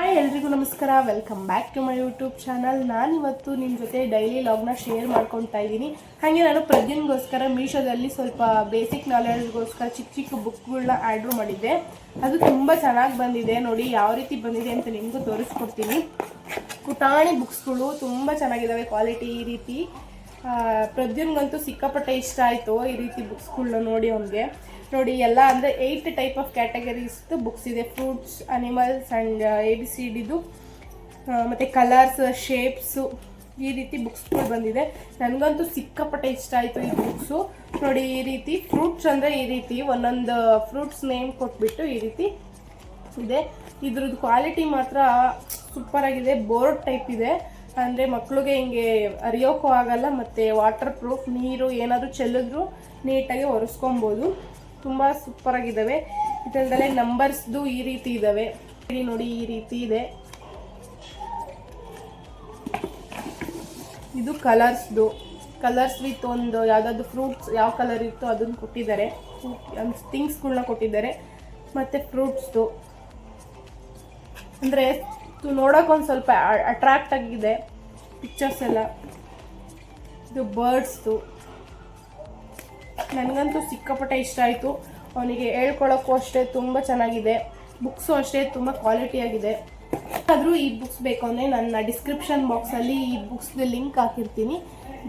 Hi ಎಲ್ರಿಗೂ ನಮಸ್ಕಾರ, welcome back to my YouTube channel. ನಾನಿವತ್ತು ನಿಮ್ಮ ಜೊತೆ ಡೈಲಿ ಲಾಗ್ನ ಶೇರ್ ಮಾಡ್ಕೊತಾ ಇದ್ದೀನಿ. ಹಾಗೆ ನಾನು ಪ್ರಜ್ಞೆಗೋಸ್ಕರ ಮೀಶೋದಲ್ಲಿ ಸ್ವಲ್ಪ ಬೇಸಿಕ್ ನಾಲೆಡ್ಜ್ಗೋಸ್ಕರ ಚಿಕ್ಕ ಚಿಕ್ಕ ಬುಕ್ಗಳನ್ನ ಆರ್ಡ್ರ್ ಮಾಡಿದ್ದೆ. ಅದು ತುಂಬ ಚೆನ್ನಾಗಿ ಬಂದಿದೆ. ನೋಡಿ ಯಾವ ರೀತಿ ಬಂದಿದೆ ಅಂತ ನಿಮಗೂ ತೋರಿಸ್ಕೊಡ್ತೀನಿ. ಪುಟಾಣಿ ಬುಕ್ಸ್ಗಳು ತುಂಬ ಚೆನ್ನಾಗಿದ್ದಾವೆ, ಕ್ವಾಲಿಟಿ ಈ ರೀತಿ. ಪ್ರದ್ಯುನ್ಗಂತೂ ಸಿಕ್ಕಾಪಟ್ಟೆ ಇಷ್ಟ ಆಯಿತು ಈ ರೀತಿ ಬುಕ್ಸ್ಗಳನ್ನ ನೋಡಿ. ಅವನಿಗೆ ನೋಡಿ ಎಲ್ಲ ಅಂದರೆ 8 ಟೈಪ್ ಆಫ್ ಕ್ಯಾಟಗರೀಸ್ದು ಬುಕ್ಸ್ ಇದೆ. ಫ್ರೂಟ್ಸ್, ಅನಿಮಲ್ಸ್ ಆ್ಯಂಡ್ ABCDದು ಮತ್ತು ಕಲರ್ಸ್, ಶೇಪ್ಸು, ಈ ರೀತಿ ಬುಕ್ಸ್ಗಳು ಬಂದಿದೆ. ನನಗಂತೂ ಸಿಕ್ಕಾಪಟ್ಟೆ ಇಷ್ಟ ಆಯಿತು ಈ ಬುಕ್ಸು. ನೋಡಿ ಈ ರೀತಿ ಫ್ರೂಟ್ಸ್ ಅಂದರೆ ಈ ರೀತಿ ಒಂದೊಂದು ಫ್ರೂಟ್ಸ್ ನೇಮ್ ಕೊಟ್ಬಿಟ್ಟು ಈ ರೀತಿ ಇದೆ. ಇದ್ರದ್ದು ಕ್ವಾಲಿಟಿ ಮಾತ್ರ ಸೂಪರಾಗಿದೆ. ಬೋರ್ಡ್ ಟೈಪ್ ಇದೆ, ಅಂದರೆ ಮಕ್ಕಳಿಗೆ ಹಿಂಗೆ ಅರಿಯೋಕ್ಕೂ ಆಗಲ್ಲ, ಮತ್ತು ವಾಟರ್ ಪ್ರೂಫ್, ನೀರು ಏನಾದರೂ ಚೆಲ್ಲಿದ್ರು ನೀಟಾಗಿ ಒರೆಸ್ಕೊಬೋದು. ತುಂಬ ಸೂಪರಾಗಿದ್ದಾವೆ. ಇದರಲ್ಲೇ ನಂಬರ್ಸ್ದು ಈ ರೀತಿ ಇದ್ದಾವೆ. ನೋಡಿ ಈ ರೀತಿ ಇದೆ. ಇದು ಕಲರ್ಸ್ದು, ಕಲರ್ಸ್ ವಿತ್ ಒಂದು ಯಾವುದಾದ್ರು ಫ್ರೂಟ್ಸ್ ಯಾವ ಕಲರ್ ಇತ್ತು ಅದನ್ನು ಕೊಟ್ಟಿದ್ದಾರೆ. ಥಿಂಗ್ಸ್ಗಳನ್ನ ಕೊಟ್ಟಿದ್ದಾರೆ. ಮತ್ತು ಫ್ರೂಟ್ಸ್ದು ಅಂದರೆ ನೋಡೋಕೆ ಸ್ವಲ್ಪ ಅಟ್ರಾಕ್ಟ್ ಆಗಿದೆ ಪಿಕ್ಚರ್ಸ್ ಎಲ್ಲ. ಇದು ಬರ್ಡ್ಸ್ದು ನನಗಂತೂ ಸಿಕ್ಕಾಪಟ್ಟೆ ಇಷ್ಟ ಆಯಿತು. ಅವನಿಗೆ ಹೇಳ್ಕೊಳಕ್ಕೂ ಅಷ್ಟೇ ತುಂಬ ಚೆನ್ನಾಗಿದೆ. ಬುಕ್ಸು ಅಷ್ಟೇ ತುಂಬ ಕ್ವಾಲಿಟಿಯಾಗಿದೆ. ಆದರೂ ಈ ಬುಕ್ಸ್ ಬೇಕು ಅಂದರೆ ನನ್ನ ಡಿಸ್ಕ್ರಿಪ್ಷನ್ ಬಾಕ್ಸಲ್ಲಿ ಈ ಬುಕ್ಸ್ದು ಲಿಂಕ್ ಹಾಕಿರ್ತೀನಿ.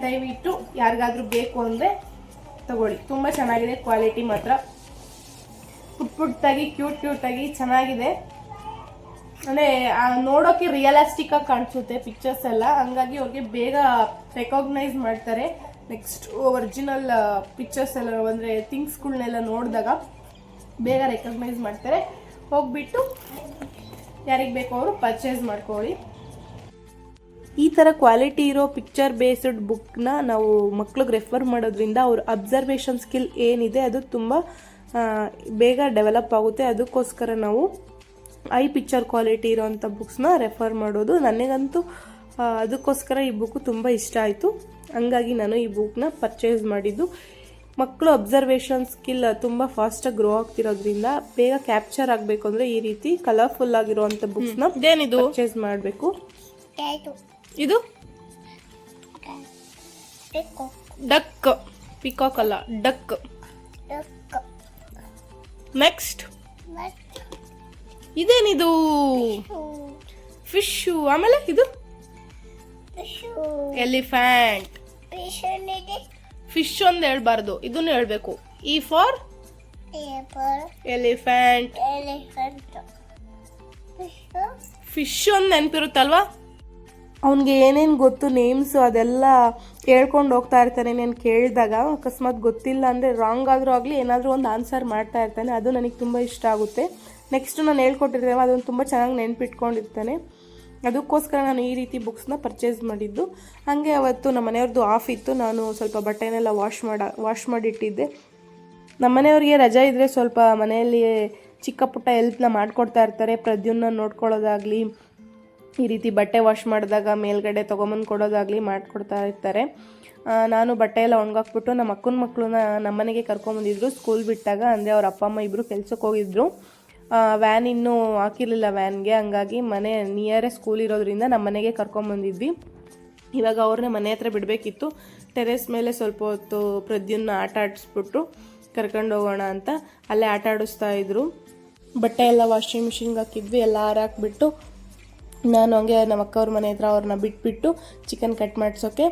ದಯವಿಟ್ಟು ಯಾರಿಗಾದ್ರೂ ಬೇಕು ಅಂದರೆ ತಗೊಳ್ಳಿ. ತುಂಬ ಚೆನ್ನಾಗಿದೆ ಕ್ವಾಲಿಟಿ ಮಾತ್ರ. ಪುಟ್ಟಾಗಿ ಕ್ಯೂಟಾಗಿ ಚೆನ್ನಾಗಿದೆ. ಅಂದರೆ ನೋಡೋಕ್ಕೆ ರಿಯಲಿಸ್ಟಿಕ್ಕಾಗಿ ಕಾಣಿಸುತ್ತೆ ಪಿಕ್ಚರ್ಸ್ ಎಲ್ಲ. ಹಂಗಾಗಿ ಅವ್ರಿಗೆ ಬೇಗ ರೆಕಾಗ್ನೈಸ್ ಮಾಡ್ತಾರೆ. ನೆಕ್ಸ್ಟ್ ಒರಿಜಿನಲ್ ಪಿಕ್ಚರ್ಸ್ ಎಲ್ಲ ಅಂದರೆ ಥಿಂಗ್ಸ್ಗಳನ್ನೆಲ್ಲ ನೋಡಿದಾಗ ಬೇಗ ರೆಕಗ್ನೈಸ್ ಮಾಡ್ತಾರೆ. ಹೋಗ್ಬಿಟ್ಟು ಯಾರಿಗೆ ಬೇಕೋ ಅವರು ಪರ್ಚೇಸ್ ಮಾಡ್ಕೊಳ್ಳಿ. ಈ ಥರ ಕ್ವಾಲಿಟಿ ಇರೋ ಪಿಕ್ಚರ್ ಬೇಸ್ಡ್ ಬುಕ್ನ ನಾವು ಮಕ್ಳಿಗೆ ರೆಫರ್ ಮಾಡೋದ್ರಿಂದ ಅವ್ರ ಅಬ್ಸರ್ವೇಷನ್ ಸ್ಕಿಲ್ ಏನಿದೆ ಅದು ತುಂಬ ಬೇಗ ಡೆವಲಪ್ ಆಗುತ್ತೆ. ಅದಕ್ಕೋಸ್ಕರ ನಾವು ಐ ಪಿಕ್ಚರ್ ಕ್ವಾಲಿಟಿ ಇರೋವಂಥ ಬುಕ್ಸ್ನ ರೆಫರ್ ಮಾಡೋದು. ನನಗಂತೂ ಅದಕ್ಕೋಸ್ಕರ ಈ ಬುಕ್ಕು ತುಂಬ ಇಷ್ಟ ಆಯಿತು. ಹಂಗಾಗಿ ನಾನು ಈ ಬುಕ್ನ ಪರ್ಚೇಸ್ ಮಾಡಿದ್ದು. ಮಕ್ಕಳು ಅಬ್ಸರ್ವೇಷನ್ ಸ್ಕಿಲ್ ತುಂಬ ಫಾಸ್ಟಾಗಿ ಗ್ರೋ ಆಗ್ತಿರೋದ್ರಿಂದ ಬೇಗ ಕ್ಯಾಪ್ಚರ್ ಆಗಬೇಕು ಅಂದರೆ ಈ ರೀತಿ ಕಲರ್ಫುಲ್ ಆಗಿರುವಂಥ ಬುಕ್ಸ್ನ ಪರ್ಚೇಸ್ ಮಾಡಬೇಕು. ಇದು ಡಕ್, ಪಿಕಾಕ್ ಅಲ್ಲ, ಡಕ್. ನೆಕ್ಸ್ಟ್ ಇದೇನಿದು? ಫಿಶು. ಆಮೇಲೆ ಇದು ಎಲಿಫೆಂಟ್. ಫಿಶ್ ಒಂದು ಹೇಳ್ಬಾರ್ದು, ಇದನ್ನು ಹೇಳ್ಬೇಕು. E for elephant. ಫಿಶ್ ಒಂದು ನೆನಪಿರುತ್ತಲ್ವಾ? ಅವನಿಗೆ ಏನೇನು ಗೊತ್ತು ನೇಮ್ಸು ಅದೆಲ್ಲ ಹೇಳ್ಕೊಂಡು ಹೋಗ್ತಾ ಇರ್ತಾನೆ. ನಾನು ಕೇಳಿದಾಗ ಅಕಸ್ಮಾತ್ ಗೊತ್ತಿಲ್ಲ ಅಂದರೆ ರಾಂಗ್ ಆದರೂ ಆಗಲಿ ಏನಾದರೂ ಒಂದು ಆನ್ಸರ್ ಮಾಡ್ತಾ ಇರ್ತಾನೆ. ಅದು ನನಗೆ ತುಂಬ ಇಷ್ಟ ಆಗುತ್ತೆ. ನೆಕ್ಸ್ಟು ನಾನು ಹೇಳ್ಕೊಟ್ಟಿರ್ತೇವೆ ಅದನ್ನು ತುಂಬ ಚೆನ್ನಾಗಿ ನೆನ್ಪಿಟ್ಕೊಂಡಿರ್ತಾನೆ. ಅದಕ್ಕೋಸ್ಕರ ನಾನು ಈ ರೀತಿ ಬುಕ್ಸ್ನ ಪರ್ಚೇಸ್ ಮಾಡಿದ್ದು. ಹಾಗೆ ಅವತ್ತು ನಮ್ಮ ಮನೆಯವ್ರದ್ದು ಆಫ್ ಇತ್ತು. ನಾನು ಸ್ವಲ್ಪ ಬಟ್ಟೆನೆಲ್ಲ ವಾಶ್ ಮಾಡಿಟ್ಟಿದ್ದೆ. ನಮ್ಮ ಮನೆಯವ್ರಿಗೆ ರಜೆ ಇದ್ದರೆ ಸ್ವಲ್ಪ ಮನೆಯಲ್ಲಿ ಚಿಕ್ಕ ಪುಟ್ಟ ಹೆಲ್ಪ್ನ ಮಾಡಿಕೊಡ್ತಾ ಇರ್ತಾರೆ. ಪ್ರದ್ಯುನ್ನ ನೋಡ್ಕೊಳ್ಳೋದಾಗಲಿ, ಈ ರೀತಿ ಬಟ್ಟೆ ವಾಶ್ ಮಾಡಿದಾಗ ಮೇಲ್ಗಡೆ ತೊಗೊಂಬಂದು ಕೊಡೋದಾಗಲಿ ಮಾಡಿಕೊಡ್ತಾ ಇರ್ತಾರೆ. ನಾನು ಬಟ್ಟೆ ಎಲ್ಲ ಒಣಗಾಕ್ಬಿಟ್ಟು ನಮ್ಮ ಅಕ್ಕನ ಮಕ್ಕಳನ್ನ ನಮ್ಮ ಮನೆಗೆ ಕರ್ಕೊಂಬಂದಿದ್ರು ಸ್ಕೂಲ್ ಬಿಟ್ಟಾಗ. ಅಂದರೆ ಅವ್ರ ಅಪ್ಪ ಅಮ್ಮ ಇಬ್ಬರು ಕೆಲ್ಸಕ್ಕೆ ಹೋಗಿದ್ರು. ವ್ಯಾನ್ ಇನ್ನೂ ಹಾಕಿರಲಿಲ್ಲ ವ್ಯಾನ್ಗೆ. ಹಂಗಾಗಿ ಮನೆ ನಿಯರೇ ಸ್ಕೂಲ್ ಇರೋದ್ರಿಂದ ನಮ್ಮ ಮನೆಗೆ ಕರ್ಕೊಂಬಂದಿದ್ವಿ. ಇವಾಗ ಅವ್ರನ್ನೇ ಮನೆ ಹತ್ರ ಬಿಡಬೇಕಿತ್ತು. ಟೆರೆಸ್ ಮೇಲೆ ಸ್ವಲ್ಪ ಹೊತ್ತು ಪ್ರದ್ಯುನ್ನ ಆಟ ಆಡಿಸ್ಬಿಟ್ಟು ಕರ್ಕೊಂಡು ಹೋಗೋಣ ಅಂತ ಅಲ್ಲೇ ಆಟ ಆಡಿಸ್ತಾ ಇದ್ರು. ಬಟ್ಟೆ ಎಲ್ಲ ವಾಷಿಂಗ್ ಮಿಷಿನ್ಗೆ ಹಾಕಿದ್ವಿ. ಎಲ್ಲ ಹಾರಾಕ್ಬಿಟ್ಟು ನಾನು ಹಂಗೆ ನಮ್ಮ ಅಕ್ಕವ್ರ ಮನೆ ಹತ್ರ ಅವ್ರನ್ನ ಬಿಟ್ಬಿಟ್ಟು ಚಿಕನ್ ಕಟ್ ಮಾಡಿಸೋಕ್ಕೆ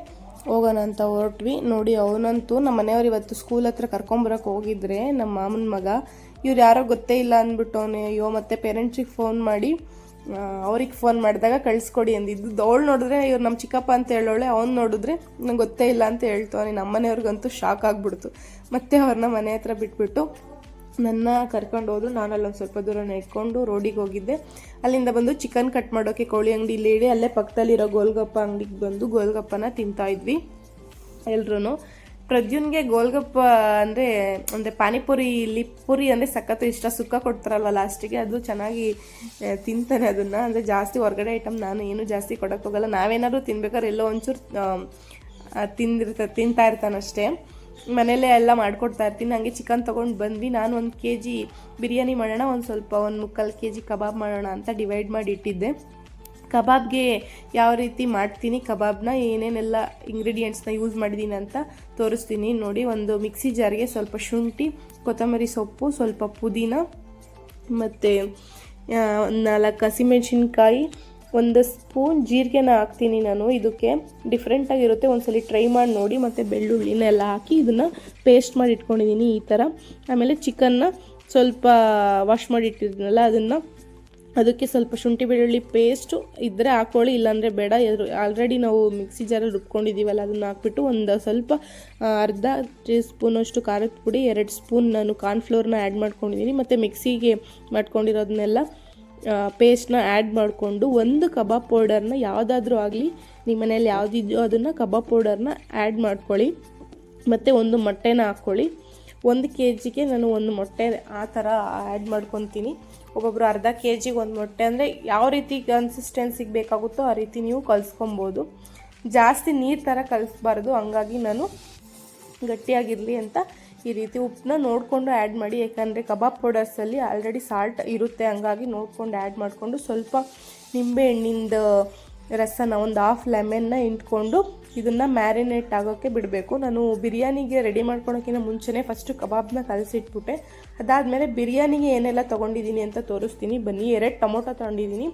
ಹೋಗೋಣ ಅಂತ ಹೊರಟ್ವಿ. ನೋಡಿ ಅವನಂತೂ ನಮ್ಮ ಮನೆಯವ್ರು ಇವತ್ತು ಸ್ಕೂಲ್ ಹತ್ರ ಕರ್ಕೊಂಬರೋಕೆ ಹೋಗಿದ್ರೆ ನಮ್ಮ ಮಾಮನ ಮಗ ಇವ್ರು ಯಾರೋ ಗೊತ್ತೇ ಇಲ್ಲ ಅಂದ್ಬಿಟ್ಟು ಅವನು ಅಯ್ಯೋ ಮತ್ತೆ ಪೇರೆಂಟ್ಸಿಗೆ ಫೋನ್ ಮಾಡಿ ಅವ್ರಿಗೆ ಫೋನ್ ಮಾಡಿದಾಗ ಕಳಿಸ್ಕೊಡಿ ಅಂದಿದ್ದು. ಅವಳು ನೋಡಿದ್ರೆ ಇವ್ರು ನಮ್ಮ ಚಿಕ್ಕಪ್ಪ ಅಂತ ಹೇಳೋಳೆ, ಅವ್ನು ನೋಡಿದ್ರೆ ನಂಗೆ ಗೊತ್ತೇ ಇಲ್ಲ ಅಂತ ಹೇಳ್ತಾನೆ. ನಮ್ಮ ಮನೆಯವ್ರಿಗಂತೂ ಶಾಕ್ ಆಗಿಬಿಡ್ತು. ಮತ್ತೆ ಅವ್ರನ್ನ ಮನೆ ಹತ್ರ ಬಿಟ್ಬಿಟ್ಟು ನನ್ನ ಕರ್ಕೊಂಡು ಹೋದ್ರು. ನಾನು ಅಲ್ಲೊಂದು ಸ್ವಲ್ಪ ದೂರ ನೆಟ್ಕೊಂಡು ರೋಡಿಗೆ ಹೋಗಿದ್ದೆ. ಅಲ್ಲಿಂದ ಬಂದು ಚಿಕನ್ ಕಟ್ ಮಾಡೋಕ್ಕೆ ಕೋಳಿ ಅಂಗಡಿಲಿ ಇಡಿ ಅಲ್ಲೇ ಪಕ್ಕದಲ್ಲಿರೋ ಗೋಲ್ಗಪ್ಪ ಅಂಗಡಿಗೆ ಬಂದು ಗೋಲ್ಗಪ್ಪನ ತಿಂತಾಯಿದ್ವಿ ಎಲ್ರೂ. ಪ್ರದ್ಯುನ್ಗೆ ಗೋಲ್ಗಪ್ಪ ಅಂದರೆ ಪಾನಿಪುರಿ, ಇಲ್ಲಿ ಪುರಿ ಅಂದರೆ ಸಖತ್ತು ಇಷ್ಟ. ಸುಕ್ಕ ಕೊಡ್ತಾರಲ್ವ ಲಾಸ್ಟಿಗೆ, ಅದು ಚೆನ್ನಾಗಿ ತಿಂತಾನೆ ಅದನ್ನು. ಅಂದರೆ ಜಾಸ್ತಿ ಹೊರಗಡೆ ಐಟಮ್ ನಾನು ಏನು ಜಾಸ್ತಿ ಕೊಡೋಕ್ಕೋಗಲ್ಲ. ನಾವೇನಾದರೂ ತಿನ್ಬೇಕಾದ್ರೆ ಎಲ್ಲೋ ಒಂಚೂರು ತಿಂತಾ ಇರ್ತಾನಷ್ಟೇ. ಮನೇಲೇ ಎಲ್ಲ ಮಾಡ್ಕೊಡ್ತಾ ಇರ್ತೀನಿ. ಹಾಗೆ ಚಿಕನ್ ತೊಗೊಂಡು ಬಂದ್ವಿ. ನಾನು 1 kg ಬಿರಿಯಾನಿ ಮಾಡೋಣ, ಒಂದು ಮುಕ್ಕಾಲು kg ಕಬಾಬ್ ಮಾಡೋಣ ಅಂತ ಡಿವೈಡ್ ಮಾಡಿ ಇಟ್ಟಿದ್ದೆ. ಕಬಾಬ್ಗೆ ಯಾವ ರೀತಿ ಮಾಡ್ತೀನಿ, ಕಬಾಬ್ನ ಏನೇನೆಲ್ಲ ಇಂಗ್ರೀಡಿಯೆಂಟ್ಸ್ನ ಯೂಸ್ ಮಾಡಿದ್ದೀನಿ ಅಂತ ತೋರಿಸ್ತೀನಿ ನೋಡಿ. ಒಂದು ಮಿಕ್ಸಿ ಜಾರ್ಗೆ ಸ್ವಲ್ಪ ಶುಂಠಿ, ಕೊತ್ತಂಬರಿ ಸೊಪ್ಪು, ಸ್ವಲ್ಪ ಪುದೀನ ಮತ್ತು 4 ಹಸಿಮೆಣ್ಸಿನ್ಕಾಯಿ, 1 ಸ್ಪೂನ್ ಜೀರಿಗೆನ ಹಾಕ್ತೀನಿ ನಾನು. ಇದಕ್ಕೆ ಡಿಫ್ರೆಂಟಾಗಿರುತ್ತೆ, ಒಂದ್ಸಲಿ ಟ್ರೈ ಮಾಡಿ ನೋಡಿ. ಮತ್ತು ಬೆಳ್ಳುಳ್ಳಿನೆಲ್ಲ ಹಾಕಿ ಇದನ್ನು ಪೇಸ್ಟ್ ಮಾಡಿ ಇಟ್ಕೊಂಡಿದ್ದೀನಿ ಈ ಥರ. ಆಮೇಲೆ ಚಿಕನ್ನ ಸ್ವಲ್ಪ ವಾಶ್ ಮಾಡಿ ಇಟ್ಟಿದ್ದೀನಲ್ಲ ಅದಕ್ಕೆ ಸ್ವಲ್ಪ ಶುಂಠಿ ಬೆಳ್ಳುಳ್ಳಿ ಪೇಸ್ಟು ಇದ್ದರೆ ಹಾಕ್ಕೊಳ್ಳಿ, ಇಲ್ಲಾಂದರೆ ಬೇಡ. ಆಲ್ರೆಡಿ ನಾವು ಮಿಕ್ಸಿ ಜಾರಲ್ಲಿ ರುಬ್ಕೊಂಡಿದ್ದೀವಲ್ಲ ಅದನ್ನು ಹಾಕ್ಬಿಟ್ಟು ಒಂದು ಸ್ವಲ್ಪ ಅರ್ಧ ಟೀ ಸ್ಪೂನಷ್ಟು ಖಾರದ ಪುಡಿ, 2 ಸ್ಪೂನ್ ನಾನು ಕಾರ್ನ್ಫ್ಲೋರ್ನ ಆ್ಯಡ್ ಮಾಡ್ಕೊಂಡಿದ್ದೀನಿ. ಮತ್ತು ಮಿಕ್ಸಿಗೆ ಮಾಡ್ಕೊಂಡಿರೋದನ್ನೆಲ್ಲ ಪೇಸ್ಟ್ನ ಆ್ಯಡ್ ಮಾಡಿಕೊಂಡು ಒಂದು ಕಬಾಬ್ ಪೌಡರ್ನ ಯಾವುದಾದ್ರೂ ಆಗಲಿ ನಿಮ್ಮ ಮನೇಲಿ ಯಾವುದಿದೆಯೋ ಅದನ್ನು ಕಬಾಬ್ ಪೌಡರ್ನ ಆ್ಯಡ್ ಮಾಡ್ಕೊಳ್ಳಿ. ಮತ್ತು ಒಂದು ಮೊಟ್ಟೆನ ಹಾಕ್ಕೊಳ್ಳಿ. 1 kgಗೆ ನಾನು 1 ಮೊಟ್ಟೆ ಆ ಥರ ಆ್ಯಡ್ ಮಾಡ್ಕೊತೀನಿ. ಒಬ್ಬೊಬ್ಬರು ಅರ್ಧ kgಗೆ 1 ಮೊಟ್ಟೆ, ಅಂದರೆ ಯಾವ ರೀತಿ ಕನ್ಸಿಸ್ಟೆನ್ಸಿಗೆ ಬೇಕಾಗುತ್ತೋ ಆ ರೀತಿ ನೀವು ಕಲಿಸ್ಕೊಬೋದು. ಜಾಸ್ತಿ ನೀರು ಥರ ಕಲಿಸ್ಬಾರ್ದು, ಹಂಗಾಗಿ ನಾನು ಗಟ್ಟಿಯಾಗಿರಲಿ ಅಂತ ಈ ರೀತಿ ಉಪ್ಪನ್ನ ನೋಡಿಕೊಂಡು ಆ್ಯಡ್ ಮಾಡಿ. ಯಾಕಂದರೆ ಕಬಾಬ್ ಪೌಡರ್ಸಲ್ಲಿ ಆಲ್ರೆಡಿ ಸಾಲ್ಟ್ ಇರುತ್ತೆ, ಹಂಗಾಗಿ ನೋಡ್ಕೊಂಡು ಆ್ಯಡ್ ಮಾಡಿಕೊಂಡು ಸ್ವಲ್ಪ ನಿಂಬೆ ಹಣ್ಣಿಂದ ರಸನ, ಒಂದು ಹಾಫ್ ಲೆಮನ್ನ ಇಂಟ್ಕೊಂಡು ಇದನ್ನು ಮ್ಯಾರಿನೇಟ್ ಆಗೋಕ್ಕೆ ಬಿಡಬೇಕು. ನಾನು ಬಿರಿಯಾನಿಗೆ ರೆಡಿ ಮಾಡ್ಕೊಳೋಕ್ಕಿಂತ ಮುಂಚೆನೇ ಫಸ್ಟು ಕಬಾಬ್ನ ಕಲಸಿಟ್ಬಿಟ್ಟೆ. ಅದಾದಮೇಲೆ ಬಿರಿಯಾನಿಗೆ ಏನೆಲ್ಲ ತೊಗೊಂಡಿದ್ದೀನಿ ಅಂತ ತೋರಿಸ್ತೀನಿ ಬನ್ನಿ. 2 ಟೊಮೊಟೊ ತೊಗೊಂಡಿದ್ದೀನಿ,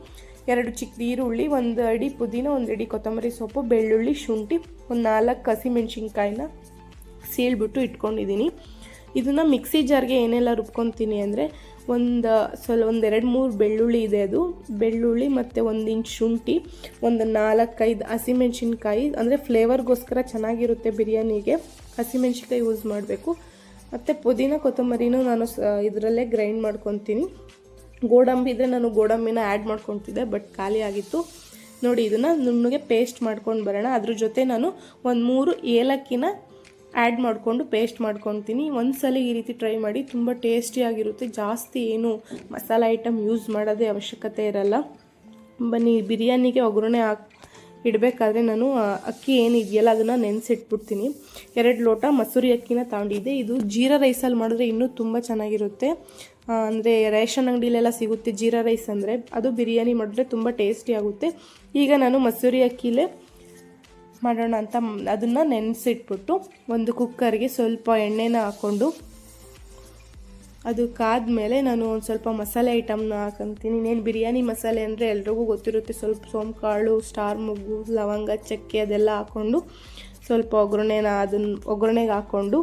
2 ಚಿಕ್ಕ ಈರುಳ್ಳಿ, 1 ಅಡಿ ಪುದೀನ, 1 ಅಡಿ ಕೊತ್ತಂಬರಿ ಸೊಪ್ಪು, ಬೆಳ್ಳುಳ್ಳಿ, ಶುಂಠಿ, ಒಂದು 4 ಹಸಿಮೆಣ್ಸಿನ್ಕಾಯಿನ ಸೀಳ್ಬಿಟ್ಟು ಇಟ್ಕೊಂಡಿದ್ದೀನಿ. ಇದನ್ನು ಮಿಕ್ಸಿ ಜಾರ್ಗೆ ಏನೆಲ್ಲ ರುಬ್ಕೊತೀನಿ ಅಂದರೆ ಒಂದು 2-3 ಬೆಳ್ಳುಳ್ಳಿ ಇದೆ, ಅದು ಬೆಳ್ಳುಳ್ಳಿ ಮತ್ತು 1 ಇಂಚ್ ಶುಂಠಿ, ಒಂದು 4-5 ಹಸಿಮೆಣ್ಸಿನ್ಕಾಯಿ, ಅಂದರೆ ಫ್ಲೇವರ್ಗೋಸ್ಕರ ಚೆನ್ನಾಗಿರುತ್ತೆ ಬಿರಿಯಾನಿಗೆ ಹಸಿಮೆಣ್ಸಿನ್ಕಾಯಿ ಯೂಸ್ ಮಾಡಬೇಕು. ಮತ್ತು ಪುದೀನ ಕೊತ್ತಂಬರಿನೂ ನಾನು ಇದರಲ್ಲೇ ಗ್ರೈಂಡ್ ಮಾಡ್ಕೊತೀನಿ. ಗೋಡಂಬಿ ಇದ್ದರೆ ನಾನು ಗೋಡಂಬಿನ ಆ್ಯಡ್ ಮಾಡ್ಕೊತಿದ್ದೆ, ಬಟ್ ಖಾಲಿ ಆಗಿತ್ತು ನೋಡಿ. ಇದನ್ನು ನುಣ್ಣಗೆ ಪೇಸ್ಟ್ ಮಾಡ್ಕೊಂಡು ಬರೋಣ. ಅದ್ರ ಜೊತೆ ನಾನು 3 ಏಲಕ್ಕಿನ ಆ್ಯಡ್ ಮಾಡಿಕೊಂಡು ಪೇಸ್ಟ್ ಮಾಡ್ಕೊತೀನಿ. ಒಂದ್ಸಲ ಈ ರೀತಿ ಟ್ರೈ ಮಾಡಿ, ತುಂಬ ಟೇಸ್ಟಿಯಾಗಿರುತ್ತೆ. ಜಾಸ್ತಿ ಏನು ಮಸಾಲೆ ಐಟಮ್ ಯೂಸ್ ಮಾಡೋದೇ ಅವಶ್ಯಕತೆ ಇರಲ್ಲ. ಬನ್ನಿ, ಬಿರಿಯಾನಿಗೆ ಒಗ್ಗರಣೆ ಇಡಬೇಕಾದ್ರೆ ನಾನು ಅಕ್ಕಿ ಏನಿದೆಯಲ್ಲ ಅದನ್ನು ನೆನೆಸಿಟ್ಬಿಡ್ತೀನಿ. 2 ಲೋಟ ಮಸೂರಿ ಅಕ್ಕಿನ ತಗೊಂಡಿದ್ದೆ. ಇದು ಜೀರಾ ರೈಸಲ್ಲಿ ಮಾಡಿದ್ರೆ ಇನ್ನೂ ತುಂಬ ಚೆನ್ನಾಗಿರುತ್ತೆ. ಅಂದರೆ ರೇಷನ್ ಅಂಗಡಿಲೆಲ್ಲ ಸಿಗುತ್ತೆ ಜೀರಾ ರೈಸ್ ಅಂದರೆ, ಅದು ಬಿರಿಯಾನಿ ಮಾಡಿದ್ರೆ ತುಂಬ ಟೇಸ್ಟಿ ಆಗುತ್ತೆ. ಈಗ ನಾನು ಮಸೂರಿ ಅಕ್ಕಿಲೇ ಮಾಡೋಣ ಅಂತ ಅದನ್ನು ನೆನೆಸಿಟ್ಬಿಟ್ಟು ಒಂದು ಕುಕ್ಕರ್ಗೆ ಸ್ವಲ್ಪ ಎಣ್ಣೆನ ಹಾಕ್ಕೊಂಡು ಅದು ಕಾದ್ಮೇಲೆ ನಾನು ಒಂದು ಸ್ವಲ್ಪ ಮಸಾಲೆ ಐಟಮ್ನ ಹಾಕೊಂತೀನಿ. ಇನ್ನೇನು ಬಿರಿಯಾನಿ ಮಸಾಲೆ ಅಂದರೆ ಎಲ್ರಿಗೂ ಗೊತ್ತಿರುತ್ತೆ. ಸ್ವಲ್ಪ ಸೋಂಕಾಳು, ಸ್ಟಾರ್ ಮೊಗ್ಗು, ಲವಂಗ, ಚಕ್ಕೆ ಅದೆಲ್ಲ ಹಾಕ್ಕೊಂಡು ಸ್ವಲ್ಪ ಒಗ್ಗರಣೆಗೆ ಹಾಕ್ಕೊಂಡು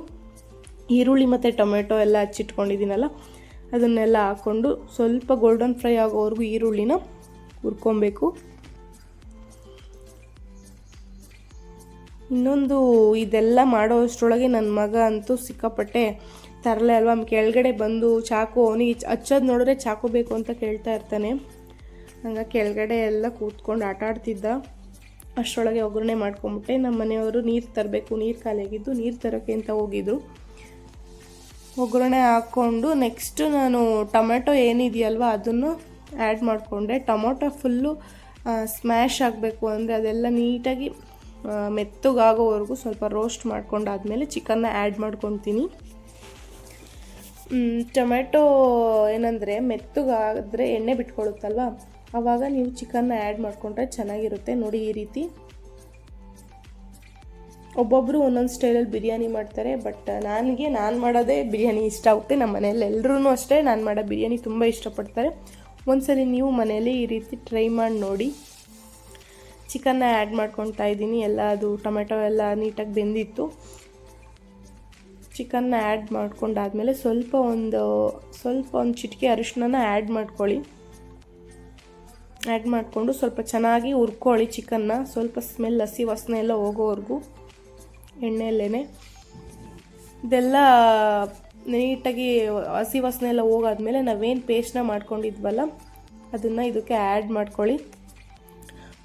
ಈರುಳ್ಳಿ ಮತ್ತು ಟೊಮೆಟೊ ಎಲ್ಲ ಹಚ್ಚಿಟ್ಕೊಂಡಿದ್ದೀನಲ್ಲ ಅದನ್ನೆಲ್ಲ ಹಾಕ್ಕೊಂಡು ಸ್ವಲ್ಪ ಗೋಲ್ಡನ್ ಫ್ರೈ ಆಗೋವರೆಗೂ ಈರುಳ್ಳಿನ ಹುರ್ಕೊಬೇಕು. ಇನ್ನೊಂದು, ಇದೆಲ್ಲ ಮಾಡೋ ಅಷ್ಟರೊಳಗೆ ನನ್ನ ಮಗ ಅಂತೂ ಸಿಕ್ಕಾಪಟ್ಟೆ ತರಲೆ ಅಲ್ವಾ, ಕೆಳಗಡೆ ಬಂದು ಚಾಕು, ಅವನಿಗೆ ಹಚ್ಚೋದು ನೋಡಿದ್ರೆ ಚಾಕು ಬೇಕು ಅಂತ ಕೇಳ್ತಾ ಇರ್ತಾನೆ. ಹಂಗೆ ಕೆಳಗಡೆ ಎಲ್ಲ ಕೂತ್ಕೊಂಡು ಆಟ ಆಡ್ತಿದ್ದ. ಅಷ್ಟರೊಳಗೆ ಒಗ್ಗರಣೆ ಮಾಡ್ಕೊಂಬಿಟ್ಟೆ. ನಮ್ಮ ಮನೆಯವರು ನೀರು ತರಬೇಕು, ನೀರು ಖಾಲಿಯಾಗಿದ್ದು, ನೀರು ತರೋಕ್ಕೆ ಅಂತ ಹೋಗಿದ್ರು. ಒಗ್ಗರಣೆ ಹಾಕ್ಕೊಂಡು ನೆಕ್ಸ್ಟು ನಾನು ಟೊಮೆಟೊ ಏನಿದೆಯಲ್ವ ಅದನ್ನು ಆ್ಯಡ್ ಮಾಡಿಕೊಂಡೆ. ಟೊಮೊಟೊ ಫುಲ್ಲು ಸ್ಮ್ಯಾಶ್ ಆಗಬೇಕು, ಅಂದರೆ ಅದೆಲ್ಲ ನೀಟಾಗಿ ಮೆತ್ತಗಾಗೋವರೆಗೂ ಸ್ವಲ್ಪ ರೋಸ್ಟ್ ಮಾಡ್ಕೊಂಡಾದ್ಮೇಲೆ ಚಿಕನ್ನ ಆ್ಯಡ್ ಮಾಡ್ಕೊತೀನಿ. ಟೊಮೆಟೊ ಏನಂದರೆ ಮೆತ್ತಗಾದರೆ ಎಣ್ಣೆ ಬಿಟ್ಕೊಳ್ಳುತ್ತಲ್ವ, ಆವಾಗ ನೀವು ಚಿಕನ್ನ ಆ್ಯಡ್ ಮಾಡಿಕೊಂಡ್ರೆ ಚೆನ್ನಾಗಿರುತ್ತೆ. ನೋಡಿ ಈ ರೀತಿ. ಒಬ್ಬೊಬ್ಬರು ಒಂದೊಂದು ಸ್ಟೈಲಲ್ಲಿ ಬಿರಿಯಾನಿ ಮಾಡ್ತಾರೆ, ಬಟ್ ನಾನು ಮಾಡೋದೇ ಬಿರಿಯಾನಿ ಇಷ್ಟ ಆಗುತ್ತೆ. ನಮ್ಮ ಮನೆಯಲ್ಲಿ ಎಲ್ಲರೂ ಅಷ್ಟೇ ನಾನು ಮಾಡೋ ಬಿರಿಯಾನಿ ತುಂಬ ಇಷ್ಟಪಡ್ತಾರೆ. ಒಂದ್ಸಲಿ ನೀವು ಮನೆಯಲ್ಲಿ ಈ ರೀತಿ ಟ್ರೈ ಮಾಡಿ ನೋಡಿ. ಚಿಕನ್ನ ಆ್ಯಡ್ ಮಾಡ್ಕೊತಾ ಇದ್ದೀನಿ. ಎಲ್ಲ ಅದು ಟೊಮೆಟೊ ಎಲ್ಲ ನೀಟಾಗಿ ಬೆಂದಿತ್ತು. ಚಿಕನ್ನ ಆ್ಯಡ್ ಮಾಡ್ಕೊಂಡಾದ್ಮೇಲೆ ಸ್ವಲ್ಪ ಒಂದು ಚಿಟಿಕೆ ಅರಿಶಿನ ಆ್ಯಡ್ ಮಾಡ್ಕೊಳ್ಳಿ. ಆ್ಯಡ್ ಮಾಡಿಕೊಂಡು ಸ್ವಲ್ಪ ಚೆನ್ನಾಗಿ ಹುರ್ಕೊಳ್ಳಿ ಚಿಕನ್ನ. ಸ್ವಲ್ಪ ಸ್ಮೆಲ್, ಹಸಿ ವಾಸನೆ ಎಲ್ಲ ಹೋಗೋವರೆಗೂ ಎಣ್ಣೆಯಲ್ಲೇ. ಇದೆಲ್ಲ ನೀಟಾಗಿ ಹಸಿ ವಾಸನೆ ಎಲ್ಲ ಹೋಗಾದ್ಮೇಲೆ ನಾವೇನು ಪೇಸ್ಟ್ನ ಮಾಡ್ಕೊಂಡಿದ್ವಲ್ಲ ಅದನ್ನು ಇದಕ್ಕೆ ಆ್ಯಡ್ ಮಾಡ್ಕೊಳ್ಳಿ.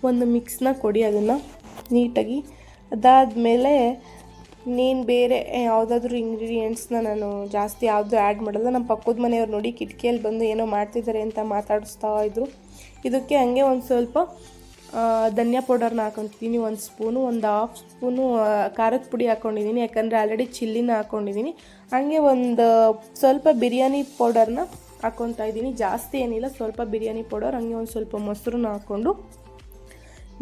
ಒಂದು ಮಿಕ್ಸ್ನ ಕೊಡಿ ಅದನ್ನು ನೀಟಾಗಿ. ಅದಾದಮೇಲೆ ಇನ್ನೇನು ಬೇರೆ ಯಾವುದಾದ್ರೂ ಇಂಗ್ರೀಡಿಯೆಂಟ್ಸ್ನ ನಾನು ಜಾಸ್ತಿ ಯಾವುದು ಆ್ಯಡ್ ಮಾಡಲ್ಲ. ನಮ್ಮ ಪಕ್ಕದ ಮನೆಯವ್ರು ನೋಡಿ ಕಿಟಕಿಯಲ್ಲಿ ಬಂದು ಏನೋ ಮಾಡ್ತಿದ್ದಾರೆ ಅಂತ ಮಾತಾಡಿಸ್ತಾ ಇದ್ರು. ಇದಕ್ಕೆ ಹಂಗೆ ಒಂದು ಸ್ವಲ್ಪ ಧನಿಯಾ ಪೌಡರ್ನ ಹಾಕೊತಿದ್ದೀನಿ 1 ಸ್ಪೂನು, ಒಂದು 1/2 ಸ್ಪೂನು ಖಾರದ ಪುಡಿ ಹಾಕ್ಕೊಂಡಿದ್ದೀನಿ, ಯಾಕಂದರೆ ಆಲ್ರೆಡಿ ಚಿಲ್ಲಿನ ಹಾಕ್ಕೊಂಡಿದ್ದೀನಿ. ಹಾಗೆ ಒಂದು ಸ್ವಲ್ಪ ಬಿರಿಯಾನಿ ಪೌಡರ್ನ ಹಾಕ್ಕೊತಾ ಇದ್ದೀನಿ, ಜಾಸ್ತಿ ಏನಿಲ್ಲ, ಸ್ವಲ್ಪ ಬಿರಿಯಾನಿ ಪೌಡರ್, ಹಾಗೆ ಒಂದು ಸ್ವಲ್ಪ ಮೊಸರನ್ನ ಹಾಕ್ಕೊಂಡು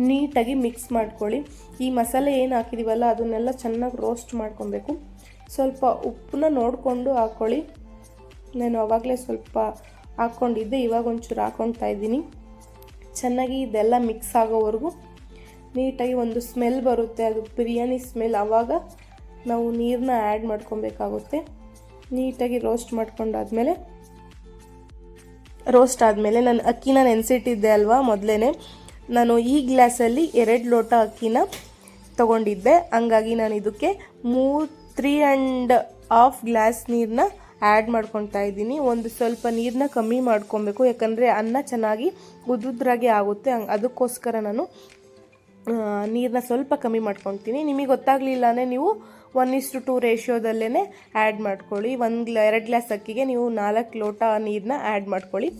ನೀಟಾಗಿ ಮಿಕ್ಸ್ ಮಾಡ್ಕೊಳ್ಳಿ. ಈ ಮಸಾಲೆ ಏನು ಹಾಕಿದ್ದೀವಲ್ಲ ಅದನ್ನೆಲ್ಲ ಚೆನ್ನಾಗಿ ರೋಸ್ಟ್ ಮಾಡ್ಕೊಬೇಕು. ಸ್ವಲ್ಪ ಉಪ್ಪನ್ನ ನೋಡಿಕೊಂಡು ಹಾಕ್ಕೊಳ್ಳಿ. ನಾನು ಆವಾಗಲೇ ಸ್ವಲ್ಪ ಹಾಕ್ಕೊಂಡಿದ್ದೆ, ಇವಾಗ ಒಂಚೂರು ಹಾಕ್ಕೊತಾ ಇದ್ದೀನಿ. ಚೆನ್ನಾಗಿ ಇದೆಲ್ಲ ಮಿಕ್ಸ್ ಆಗೋವರೆಗೂ ನೀಟಾಗಿ ಒಂದು ಸ್ಮೆಲ್ ಬರುತ್ತೆ, ಅದು ಬಿರಿಯಾನಿ ಸ್ಮೆಲ್. ಆವಾಗ ನಾವು ನೀರನ್ನ ಆ್ಯಡ್ ಮಾಡ್ಕೊಬೇಕಾಗುತ್ತೆ. ನೀಟಾಗಿ ರೋಸ್ಟ್ ಆದಮೇಲೆ ನಾನು ಅಕ್ಕಿನ ನೆನೆಸಿಟ್ಟಿದ್ದೆ ಅಲ್ವಾ ಮೊದಲೇ, ನಾನು ಈ ಗ್ಲಾಸಲ್ಲಿ 2 ಲೋಟ ಅಕ್ಕಿನ ತೊಗೊಂಡಿದ್ದೆ. ಹಂಗಾಗಿ ನಾನು ಇದಕ್ಕೆ 3.5 ಗ್ಲಾಸ್ ನೀರನ್ನ ಆ್ಯಡ್ ಮಾಡ್ಕೊತಾ ಇದ್ದೀನಿ. ಒಂದು ಸ್ವಲ್ಪ ನೀರನ್ನ ಕಮ್ಮಿ ಮಾಡ್ಕೊಬೇಕು, ಯಾಕಂದರೆ ಅನ್ನ ಚೆನ್ನಾಗಿ ಉದುದ್ರಾಗೆ ಆಗುತ್ತೆ. ಅದಕ್ಕೋಸ್ಕರ ನಾನು ನೀರನ್ನ ಸ್ವಲ್ಪ ಕಮ್ಮಿ ಮಾಡ್ಕೊತೀನಿ. ನಿಮಗೆ ಗೊತ್ತಾಗಲಿಲ್ಲ ಅಂದರೆ ನೀವು 1:2 ರೇಷಿಯೋದಲ್ಲೇ ಆ್ಯಡ್ ಮಾಡ್ಕೊಳ್ಳಿ. 2 ಗ್ಲಾಸ್ ಅಕ್ಕಿಗೆ ನೀವು 4 ಲೋಟ ನೀರನ್ನ ಆ್ಯಡ್ ಮಾಡ್ಕೊಳ್ಳಿ.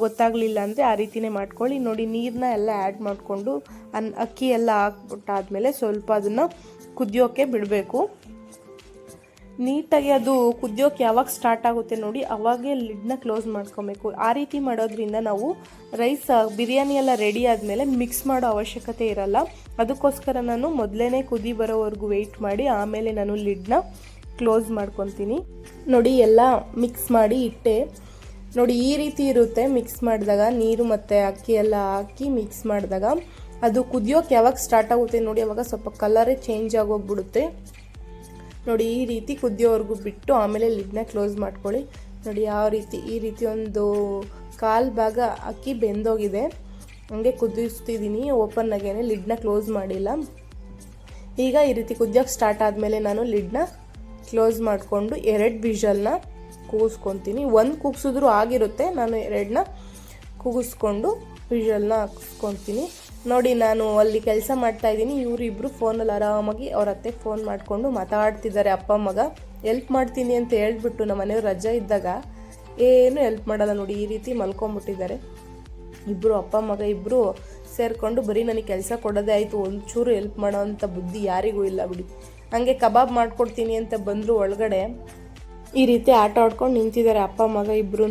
ಗೊತ್ತಾಗಲಿಲ್ಲ ಅಂದರೆ ಆ ರೀತಿಯೇ ಮಾಡ್ಕೊಳ್ಳಿ. ನೋಡಿ, ನೀರನ್ನ ಎಲ್ಲ ಆ್ಯಡ್ ಮಾಡಿಕೊಂಡು ಅಕ್ಕಿ ಎಲ್ಲ ಹಾಕ್ಬಿಟ್ಟಾದ್ಮೇಲೆ ಸ್ವಲ್ಪ ಅದನ್ನು ಕುದಿಯೋಕ್ಕೆ ಬಿಡಬೇಕು. ನೀಟಾಗಿ ಅದು ಕುದಿಯೋಕ್ಕೆ ಯಾವಾಗ ಸ್ಟಾರ್ಟ್ ಆಗುತ್ತೆ ನೋಡಿ, ಅವಾಗೇ ಲಿಡ್ನ ಕ್ಲೋಸ್ ಮಾಡ್ಕೊಬೇಕು. ಆ ರೀತಿ ಮಾಡೋದ್ರಿಂದ ನಾವು ರೈಸ್ ಬಿರಿಯಾನಿ ಎಲ್ಲ ರೆಡಿ ಆದಮೇಲೆ ಮಿಕ್ಸ್ ಮಾಡೋ ಅವಶ್ಯಕತೆ ಇರಲ್ಲ. ಅದಕ್ಕೋಸ್ಕರ ನಾನು ಮೊದಲೇ ಕುದಿ ಬರೋವರೆಗೂ ವೆಯ್ಟ್ ಮಾಡಿ ಆಮೇಲೆ ನಾನು ಲಿಡ್ನ ಕ್ಲೋಸ್ ಮಾಡ್ಕೊತೀನಿ. ನೋಡಿ, ಎಲ್ಲ ಮಿಕ್ಸ್ ಮಾಡಿ ಇಟ್ಟೆ. ನೋಡಿ, ಈ ರೀತಿ ಇರುತ್ತೆ ಮಿಕ್ಸ್ ಮಾಡಿದಾಗ. ನೀರು ಮತ್ತು ಅಕ್ಕಿ ಎಲ್ಲ ಹಾಕಿ ಮಿಕ್ಸ್ ಮಾಡಿದಾಗ ಅದು ಕುದಿಯೋಕ್ಕೆ ಯಾವಾಗ ಸ್ಟಾರ್ಟ್ ಆಗುತ್ತೆ ನೋಡಿ, ಅವಾಗ ಸ್ವಲ್ಪ ಕಲರೇ ಚೇಂಜ್ ಆಗೋಗ್ಬಿಡುತ್ತೆ. ನೋಡಿ, ಈ ರೀತಿ ಕುದಿಯೋವರೆಗೂ ಬಿಟ್ಟು ಆಮೇಲೆ ಲಿಡ್ನ ಕ್ಲೋಸ್ ಮಾಡ್ಕೊಳ್ಳಿ. ನೋಡಿ, ಯಾವ ರೀತಿ, ಈ ರೀತಿ ಒಂದು 1/4 ಭಾಗ ಅಕ್ಕಿ ಬೆಂದೋಗಿದೆ. ಹಂಗೆ ಕುದಿಸ್ತಿದ್ದೀನಿ ಓಪನ್ ಆಗೇನೆ, ಲಿಡ್ನ ಕ್ಲೋಸ್ ಮಾಡಿಲ್ಲ. ಈಗ ಈ ರೀತಿ ಕುದಿಯೋಕ್ಕೆ ಸ್ಟಾರ್ಟ್ ಆದಮೇಲೆ ನಾನು ಲಿಡ್ನ ಕ್ಲೋಸ್ ಮಾಡಿಕೊಂಡು 2 ವಿಷಲ್ನ ಕೂಗಿಸ್ಕೊತೀನಿ. 1 ಕೂಗಿಸಿದ್ರೂ ಆಗಿರುತ್ತೆ, ನಾನು 2ನ ಕೂಗಿಸ್ಕೊಂಡು ವಿಷಲ್ನ ಹಾಕಿಸ್ಕೊತೀನಿ. ನೋಡಿ, ನಾನು ಅಲ್ಲಿ ಕೆಲಸ ಮಾಡ್ತಾಯಿದ್ದೀನಿ, ಇವರಿಬ್ಬರು ಫೋನಲ್ಲಿ ಆರಾಮಾಗಿ ಅವ್ರ ಅತ್ತೆ ಫೋನ್ ಮಾಡಿಕೊಂಡು ಮಾತಾಡ್ತಿದ್ದಾರೆ. ಅಪ್ಪ ಮಗ ಹೆಲ್ಪ್ ಮಾಡ್ತೀನಿ ಅಂತ ಹೇಳ್ಬಿಟ್ಟು ನಮ್ಮ ಮನೆಯವ್ರು ರಜೆ ಇದ್ದಾಗ ಏನು ಹೆಲ್ಪ್ ಮಾಡಲ್ಲ. ನೋಡಿ, ಈ ರೀತಿ ಮಲ್ಕೊಂಡ್ಬಿಟ್ಟಿದ್ದಾರೆ ಇಬ್ಬರು, ಅಪ್ಪ ಮಗ ಇಬ್ಬರು ಸೇರಿಕೊಂಡು. ಬರೀ ನನಗೆ ಕೆಲಸ ಕೊಡೋದೇ ಆಯಿತು, ಒಂಚೂರು ಹೆಲ್ಪ್ ಮಾಡೋ ಅಂಥ ಬುದ್ಧಿ ಯಾರಿಗೂ ಇಲ್ಲ ಬಿಡಿ. ಹಾಗೆ ಕಬಾಬ್ ಮಾಡ್ಕೊಡ್ತೀನಿ ಅಂತ ಬಂದರು ಒಳಗಡೆ, ಈ ರೀತಿ ಆಟ ಆಡ್ಕೊಂಡು ನಿಂತಿದ್ದಾರೆ ಅಪ್ಪ ಮಗ ಇಬ್ಬರೂ.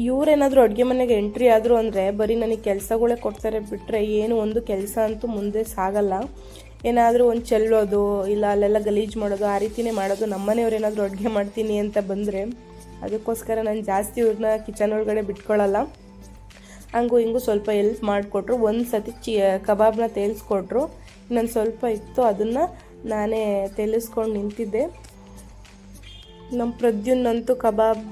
ಇವರೇನಾದರೂ ಅಡುಗೆ ಮನೆಗೆ ಎಂಟ್ರಿ ಆದರು ಅಂದರೆ ಬರೀ ನನಗೆ ಕೆಲಸಗಳೇ ಕೊಡ್ತಾರೆ ಬಿಟ್ಟರೆ ಏನು ಒಂದು ಕೆಲಸ ಅಂತೂ ಮುಂದೆ ಸಾಗಲ್ಲ. ಏನಾದರೂ ಒಂದು ಚೆಲ್ಲೋದು ಇಲ್ಲ ಅಲ್ಲೆಲ್ಲ ಗಲೀಜು ಮಾಡೋದು ಆ ರೀತಿಯೇ ಮಾಡೋದು. ನಮ್ಮನೆಯವ್ರು ಏನಾದರೂ ಅಡುಗೆ ಮಾಡ್ತೀನಿ ಅಂತ ಬಂದರೆ ಅದಕ್ಕೋಸ್ಕರ ನಾನು ಜಾಸ್ತಿ ಇವ್ರನ್ನ ಕಿಚನ್ ಒಳಗಡೆ ಬಿಟ್ಕೊಳ್ಳಲ್ಲ. ಹಂಗೂ ಹಿಂಗೂ ಸ್ವಲ್ಪ ಹೆಲ್ಪ್ ಮಾಡಿಕೊಟ್ರು. ಒಂದು ಸತಿ ಕಬಾಬ್ನ ತೇಲಿಸ್ಕೊಟ್ರು, ಇನ್ನೊಂದು ಸ್ವಲ್ಪ ಇತ್ತು, ಅದನ್ನು ನಾನೇ ತೇಲಿಸ್ಕೊಂಡು ನಿಂತಿದ್ದೆ. ನಮ್ಮ ಪ್ರದ್ಯುನ್ನಂತೂ ಕಬಾಬ್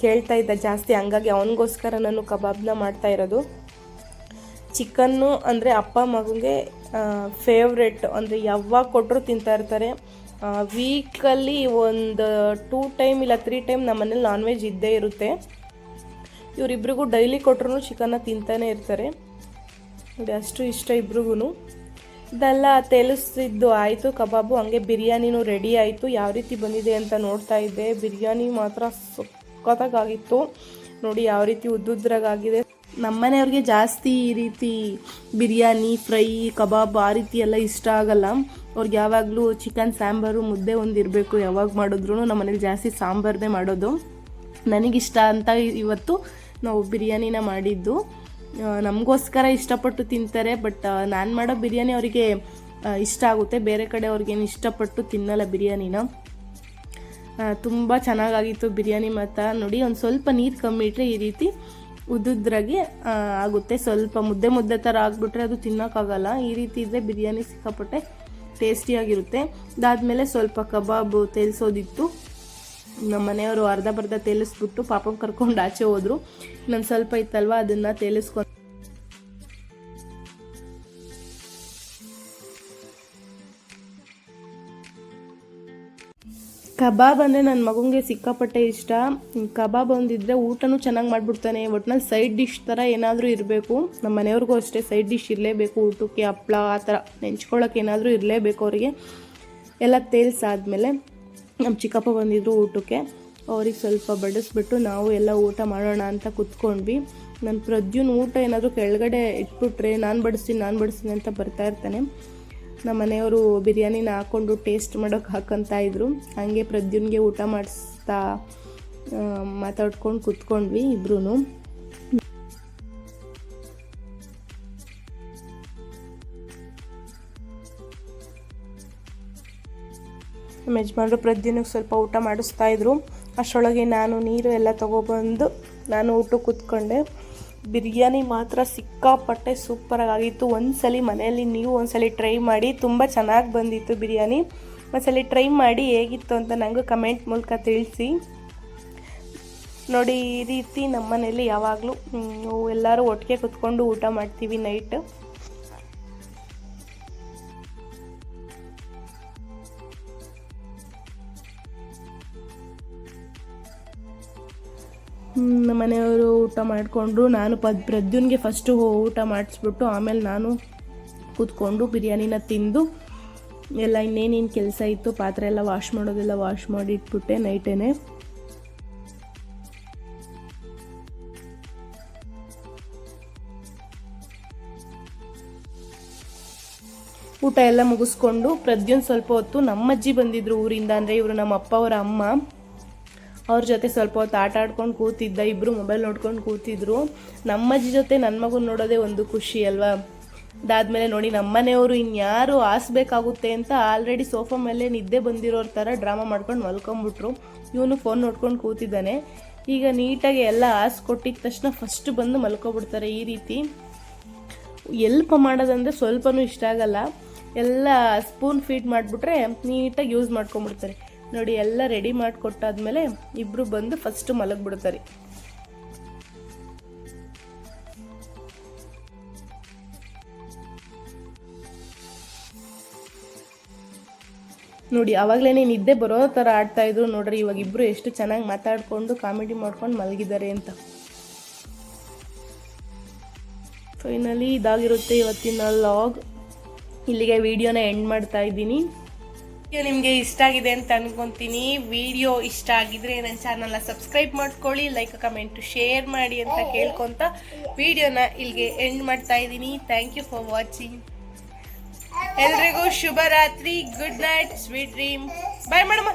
ಕೇಳ್ತಾ ಇದ್ದ ಜಾಸ್ತಿ, ಹಂಗಾಗಿ ಅವನಿಗೋಸ್ಕರ ನಾನು ಕಬಾಬ್ನ ಮಾಡ್ತಾ ಇರೋದು. ಚಿಕನ್ನು ಅಂದರೆ ಅಪ್ಪ ಮಗನಿಗೆ ಫೇವ್ರೆಟ್, ಅಂದರೆ ಯಾವಾಗ ಕೊಟ್ಟರು ತಿಂತಾ ಇರ್ತಾರೆ. ವೀಕಲ್ಲಿ ಒಂದು 2 ಟೈಮ್ ಇಲ್ಲ 3 ಟೈಮ್ ನಮ್ಮ ಮನೇಲಿ ನಾನ್ ವೆಜ್ ಇದ್ದೇ ಇರುತ್ತೆ. ಇವರಿಬ್ರಿಗೂ ಡೈಲಿ ಕೊಟ್ಟರು ಚಿಕನ್ನ ತಿಂತಾನೆ ಇರ್ತಾರೆ. ನೋಡಿ, ಅಷ್ಟು ಇಷ್ಟ ಇಬ್ರಿಗೂ. ಇದೆಲ್ಲ ತೇಲಿಸಿದ್ದು ಆಯಿತು ಕಬಾಬು. ಹಂಗೆ ಬಿರಿಯಾನಿನೂ ರೆಡಿ ಆಯಿತು. ಯಾವ ರೀತಿ ಬಂದಿದೆ ಅಂತ ನೋಡ್ತಾ ಇದ್ದೆ. ಬಿರಿಯಾನಿ ಮಾತ್ರ ಸಖತ್ತಾಗಿತ್ತು. ನೋಡಿ, ಯಾವ ರೀತಿ ಉದ್ದುದ್ರಾಗಿದೆ. ನಮ್ಮನೆಯವ್ರಿಗೆ ಜಾಸ್ತಿ ಈ ರೀತಿ ಬಿರಿಯಾನಿ, ಫ್ರೈ, ಕಬಾಬ್ ಆ ರೀತಿ ಎಲ್ಲ ಇಷ್ಟ ಆಗಲ್ಲ. ಅವ್ರಿಗೆ ಯಾವಾಗಲೂ ಚಿಕನ್ ಸಾಂಬಾರು ಮುದ್ದೆ ಒಂದಿರಬೇಕು. ಯಾವಾಗ ಮಾಡಿದ್ರು ನಮ್ಮ ಮನೇಲಿ ಜಾಸ್ತಿ ಸಾಂಬಾರನ್ನೇ ಮಾಡೋದು. ನನಗಿಷ್ಟ ಅಂತ ಇವತ್ತು ನಾವು ಬಿರಿಯಾನಿನ ಮಾಡಿದ್ದು. ನಮಗೋಸ್ಕರ ಇಷ್ಟಪಟ್ಟು ತಿಂತಾರೆ, ಬಟ್ ನಾನು ಮಾಡೋ ಬಿರಿಯಾನಿ ಅವರಿಗೆ ಇಷ್ಟ ಆಗುತ್ತೆ. ಬೇರೆ ಕಡೆ ಅವ್ರಿಗೇನು ಇಷ್ಟಪಟ್ಟು ತಿನ್ನಲ್ಲ ಬಿರಿಯಾನಿನ. ತುಂಬ ಚೆನ್ನಾಗಾಗಿತ್ತು ಬಿರಿಯಾನಿ ಮಾತ್ರ. ನೋಡಿ, ಒಂದು ಸ್ವಲ್ಪ ನೀರು ಕಮ್ಮಿ ಇಟ್ಟರೆ ಈ ರೀತಿ ಉದ್ದುದ್ರಾಗಿ ಆಗುತ್ತೆ. ಸ್ವಲ್ಪ ಮುದ್ದೆ ಥರ ಆಗಿಬಿಟ್ರೆ ಅದು ತಿನ್ನೋಕ್ಕಾಗಲ್ಲ. ಈ ರೀತಿ ಇದ್ದರೆ ಬಿರಿಯಾನಿ ಸಿಕ್ಕಾಪಟ್ಟೆ ಟೇಸ್ಟಿಯಾಗಿರುತ್ತೆ. ಅದಾದಮೇಲೆ ಸ್ವಲ್ಪ ಕಬಾಬು ತೇಲಿಸೋದಿತ್ತು. ನಮ್ಮ ಮನೆಯವರು ಅರ್ಧ ತೇಲಿಸ್ಬಿಟ್ಟು ಪಾಪ ಕರ್ಕೊಂಡು ಆಚೆ ಹೋದರು. ಇನ್ನೊಂದು ಸ್ವಲ್ಪ ಇತ್ತಲ್ವ ಅದನ್ನು ತೇಲಿಸ್ಕೊಂಡು ಕಬಾಬ್ ಅಂದರೆ ನನ್ನ ಮಗುಂಗೆ ಸಿಕ್ಕಾಪಟ್ಟೆ ಇಷ್ಟ. ಕಬಾಬ್ ಒಂದಿದ್ರೆ ಊಟನೂ ಚೆನ್ನಾಗಿ ಮಾಡಿಬಿಡ್ತಾನೆ. ಒಟ್ನಲ್ಲಿ ಸೈಡ್ ಡಿಶ್ ಥರ ಏನಾದರೂ ಇರಬೇಕು. ನಮ್ಮ ಮನೆಯವ್ರಿಗೂ ಅಷ್ಟೇ ಸೈಡ್ ಡಿಶ್ ಇರಲೇಬೇಕು. ಊಟಕ್ಕೆ ಹಪ್ಳ ಆ ಥರ ನೆಂಚ್ಕೊಳ್ಳೋಕೆ ಏನಾದರೂ ಇರಲೇಬೇಕು ಅವರಿಗೆ. ಎಲ್ಲ ತೇಲ್ಸಾದ್ಮೇಲೆ ನಮ್ಮ ಚಿಕ್ಕಪ್ಪ ಬಂದಿದ್ರು ಊಟಕ್ಕೆ. ಅವ್ರಿಗೆ ಸ್ವಲ್ಪ ಬಡಿಸ್ಬಿಟ್ಟು ನಾವು ಎಲ್ಲ ಊಟ ಮಾಡೋಣ ಅಂತ ಕೂತ್ಕೊಂಡ್ವಿ. ನನ್ನ ಪ್ರದ್ಯುನ್ ಊಟ ಏನಾದರೂ ಕೆಳಗಡೆ ಇಟ್ಬಿಟ್ರೆ ನಾನು ಬಡಿಸ್ತೀನಿ ಅಂತ ಬರ್ತಾ ಇರ್ತಾನೆ. ನಮ್ಮ ಮನೆಯವರು ಬಿರಿಯಾನಿನ ಹಾಕ್ಕೊಂಡು ಟೇಸ್ಟ್ ಮಾಡೋಕೆ ಹಾಕಂತ ಇದ್ರು. ಹಾಗೆ ಪ್ರದ್ಯುನ್ಗೆ ಊಟ ಮಾಡಿಸ್ತಾ ಮಾತಾಡ್ಕೊಂಡು ಕೂತ್ಕೊಂಡ್ವಿ ಇಬ್ರು. ನಮ್ಮ ಯಜಮಾನ್ರು ಪ್ರದ್ಯುನಿಗೆ ಸ್ವಲ್ಪ ಊಟ ಮಾಡಿಸ್ತಾ ಇದ್ರು. ಅಷ್ಟರೊಳಗೆ ನಾನು ನೀರು ಎಲ್ಲ ತೊಗೊಬಂದು ನಾನು ಊಟಕ್ಕೆ ಕೂತ್ಕೊಂಡೆ. ಬಿರಿಯಾನಿ ಮಾತ್ರ ಸಿಕ್ಕಾಪಟ್ಟೆ ಸೂಪರಾಗಿತ್ತು. ಒಂದ್ಸಲಿ ಮನೆಯಲ್ಲಿ ನೀವು ಒಂದ್ಸಲಿ ಟ್ರೈ ಮಾಡಿ, ತುಂಬ ಚೆನ್ನಾಗಿ ಬಂದಿತ್ತು ಬಿರಿಯಾನಿ. ಒಂದ್ಸಲಿ ಟ್ರೈ ಮಾಡಿ ಹೇಗಿತ್ತು ಅಂತ ನನಗೂ ಕಮೆಂಟ್ ಮೂಲಕ ತಿಳಿಸಿ. ನೋಡಿ, ಈ ರೀತಿ ನಮ್ಮ ಮನೆಯಲ್ಲಿ ಯಾವಾಗಲೂ ಎಲ್ಲರೂ ಒಟ್ಟಿಗೆ ಕೂತ್ಕೊಂಡು ಊಟ ಮಾಡ್ತೀವಿ ನೈಟ್. ನಮ್ಮ ಮನೆಯವರು ಊಟ ಮಾಡಿಕೊಂಡ್ರು. ನಾನು ಪ್ರದ್ಯುನ್ಗೆ ಫಸ್ಟು ಊಟ ಮಾಡಿಸ್ಬಿಟ್ಟು ಆಮೇಲೆ ನಾನು ಕೂತ್ಕೊಂಡು ಬಿರಿಯಾನಿನ ತಿಂದು ಎಲ್ಲ ಇನ್ನೇನೇನು ಕೆಲಸ ಇತ್ತು, ಪಾತ್ರೆ ಎಲ್ಲ ವಾಶ್ ಮಾಡೋದೆಲ್ಲ ವಾಶ್ ಮಾಡಿ ಇಟ್ಬಿಟ್ಟೆ ನೈಟೇನೆ. ಊಟ ಎಲ್ಲ ಮುಗಿಸ್ಕೊಂಡು ಪ್ರದ್ಯುನ್ ಸ್ವಲ್ಪ ಹೊತ್ತು ನಮ್ಮಜ್ಜಿ ಬಂದಿದ್ರು ಊರಿಂದ, ಅಂದರೆ ಇವರು ನಮ್ಮ ಅಪ್ಪ ಅವರ ಅಮ್ಮ, ಅವ್ರ ಜೊತೆ ಸ್ವಲ್ಪ ಹೊತ್ತು ಆಟ ಆಡ್ಕೊಂಡು ಕೂತಿದ್ದ. ಇಬ್ಬರು ಮೊಬೈಲ್ ನೋಡ್ಕೊಂಡು ಕೂತಿದ್ರು. ನಮ್ಮಜ್ಜಿ ಜೊತೆ ನನ್ನ ಮಗನ ನೋಡೋದೇ ಒಂದು ಖುಷಿ ಅಲ್ವಾ. ಅದಾದಮೇಲೆ ನೋಡಿ, ನಮ್ಮನೆಯವರು ಇನ್ಯಾರು ಆಸ್ಬೇಕಾಗುತ್ತೆ ಅಂತ ಆಲ್ರೆಡಿ ಸೋಫಾ ಮೇಲೆ ನಿದ್ದೆ ಬಂದಿರೋರ ಥರ ಡ್ರಾಮಾ ಮಾಡ್ಕೊಂಡು ಮಲ್ಕೊಂಬಿಟ್ರು. ಇವನು ಫೋನ್ ನೋಡ್ಕೊಂಡು ಕೂತಿದ್ದಾನೆ. ಈಗ ನೀಟಾಗಿ ಎಲ್ಲ ಕೊಟ್ಟಿದ ತಕ್ಷಣ ಫಸ್ಟ್ ಬಂದು ಮಲ್ಕೊಬಿಡ್ತಾರೆ. ಈ ರೀತಿ ಎಲ್ಪ್ ಮಾಡೋದಂದರೆ ಸ್ವಲ್ಪನೂ ಇಷ್ಟ ಆಗಲ್ಲ. ಎಲ್ಲ ಸ್ಪೂನ್ ಫೀಡ್ ಮಾಡಿಬಿಟ್ರೆ ನೀಟಾಗಿ ಯೂಸ್ ಮಾಡ್ಕೊಂಬಿಡ್ತಾರೆ. ನೋಡಿ, ಎಲ್ಲ ರೆಡಿ ಮಾಡಿಕೊಟ್ಟಾದ್ಮೇಲೆ ಇಬ್ಬರು ಬಂದು ಫಸ್ಟ್ ಮಲಗಿಬಿಡ್ತಾರೆ. ನೋಡಿ, ಆವಾಗಲೇ ನಿದ್ದೆ ಬರೋ ಥರ ಆಡ್ತಾಯಿದ್ರು. ನೋಡ್ರಿ, ಇವಾಗ ಇಬ್ಬರು ಎಷ್ಟು ಚೆನ್ನಾಗಿ ಮಾತಾಡಿಕೊಂಡು ಕಾಮಿಡಿ ಮಾಡ್ಕೊಂಡು ಮಲಗಿದ್ದಾರೆ ಅಂತ. ಫೈನಲಿ ಇದಾಗಿರುತ್ತೆ ಇವತ್ತಿನ ಲಾಗ್. ಇಲ್ಲಿಗೆ ವಿಡಿಯೋನ ಎಂಡ್ ಮಾಡ್ತಾ ಇದ್ದೀನಿ. ವಿಡಿಯೋ ನಿಮಗೆ ಇಷ್ಟ ಆಗಿದೆ ಅಂತ ಅನ್ಕೊತೀನಿ. ವಿಡಿಯೋ ಇಷ್ಟ ಆಗಿದ್ರೆ ನನ್ನ ಚಾನಲ್ನ ಸಬ್ಸ್ಕ್ರೈಬ್ ಮಾಡ್ಕೊಳ್ಳಿ, ಲೈಕ್ ಕಮೆಂಟ್ ಶೇರ್ ಮಾಡಿ ಅಂತ ಕೇಳ್ಕೊತ ವಿಡಿಯೋನ ಇಲ್ಲಿಗೆ ಎಂಡ್ ಮಾಡ್ತಾ ಇದ್ದೀನಿ. Thank you for watching. ಎಲ್ರಿಗೂ ಶುಭರಾತ್ರಿ, good night, sweet dream. Bye ಮಾಡಮ್ಮ.